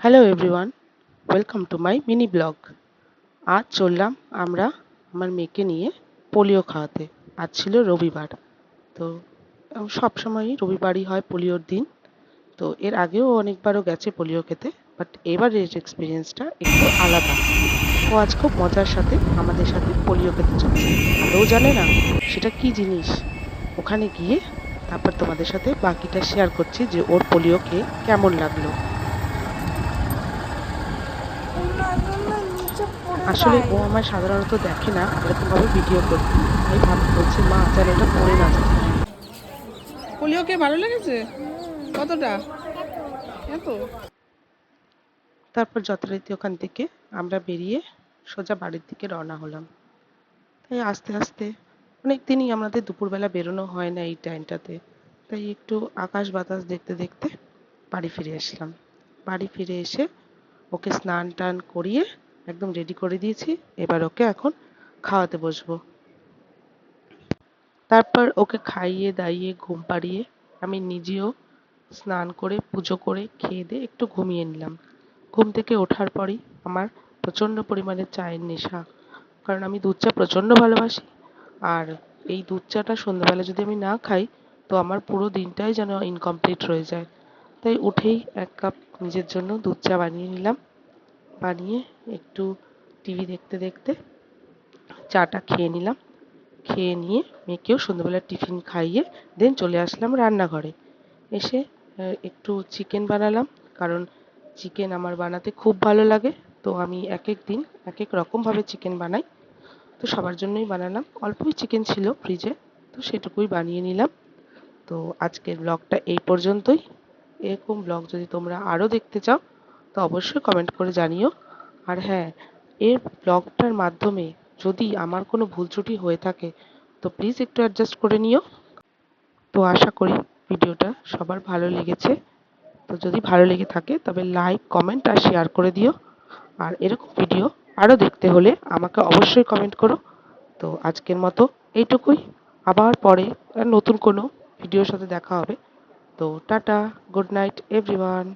Hello everyone, welcome to my mini blog. আজ চললাম আমরা আমার মেয়েকে নিয়ে পোলিও খাওয়াতে। আজ ছিল রবিবার। তো সব সময়ই রবিবারই হয় পোলিওর দিন। তো এর আগেও অনেকবারও গেছে পোলিও খেতে, বাট এবারের এক্সপিরিয়েন্সটা একটু আলাদা। ও আজ খুব মজার সাথে আমাদের সাথে পোলিও খেতে চলছে, আর ও জানে না সেটা কি জিনিস। ওখানে গিয়ে তারপর তোমাদের সাথে বাকিটা শেয়ার করছি যে ওর পোলিও খেয়ে কেমন লাগলো। আসলে ও আমার সাধারণত দেখে না এরকম ভাবে ভিডিও করতে, তাই বলছে মা যেন এটা পড়ে না যায়। পোলিও কে ভালো লেগেছে? কতটা? এত? তারপর যথারীতি ওখান থেকে আমরা বেরিয়ে সোজা বাড়ির দিকে রওনা হলাম। তাই আস্তে আস্তে অনেক দিনই আমাদের দুপুরবেলা বেরোনো হয় না এই টাইমটাতে, তাই একটু আকাশ বাতাস দেখতে দেখতে বাড়ি ফিরে আসলাম। বাড়ি ফিরে এসে ওকে স্নান টান করিয়ে একদম রেডি করে দিয়েছি। এবার ওকে এখন খাওয়াতে বসবো। তারপর ওকে খাইয়ে দাইয়ে ঘুম পাড়িয়ে আমি নিজেও স্নান করে পুজো করে খেয়ে দিয়ে একটু ঘুমিয়ে নিলাম। ঘুম থেকে ওঠার পরই আমার প্রচণ্ড পরিমাণে চায়ের নেশা, কারণ আমি দুধ চা প্রচণ্ড ভালোবাসি। আর এই দুধ চাটা সন্ধ্যাবেলা যদি আমি না খাই তো আমার পুরো দিনটাই যেন ইনকমপ্লিট রয়ে যায়। তাই উঠেই এক কাপ নিজের জন্য দুধ চা বানিয়ে নিলাম। বানিয়ে একটু টিভি দেখতে দেখতে চাটা খেয়ে নিলাম। খেয়ে নিয়ে মেয়েকেও সন্ধ্যাবেলা টিফিন খাইয়ে দেন চলে আসলাম রান্নাঘরে। এসে একটু চিকেন বানালাম, কারণ চিকেন আমার বানাতে খুব ভালো লাগে। তো আমি এক এক দিন এক এক রকমভাবে চিকেন বানাই। তো সবার জন্যই বানালাম, অল্পই চিকেন ছিল ফ্রিজে, তো সেটুকুই বানিয়ে নিলাম। তো আজকের ব্লগটা এই পর্যন্তই। এরকম ব্লগ যদি তোমরা আরও দেখতে চাও তো অবশ্যই কমেন্ট করে জানিও। আর হ্যাঁ, এর ব্লগটার মাধ্যমে যদি আমার কোনো ভুল ত্রুটি হয়ে থাকে তো প্লিজ একটু অ্যাডজাস্ট করে নিও। তো আশা করি ভিডিওটা সবার ভালো লেগেছে। তো যদি ভালো লেগে থাকে তবে লাইক কমেন্ট আর শেয়ার করে দিও। আর এরকম ভিডিও আরও দেখতে হলে আমাকে অবশ্যই কমেন্ট করো। তো আজকের মতো এইটুকুই। আবার পরে নতুন কোনো ভিডিওর সাথে দেখা হবে। তো টাটা, গুড নাইট এভরিওয়ান।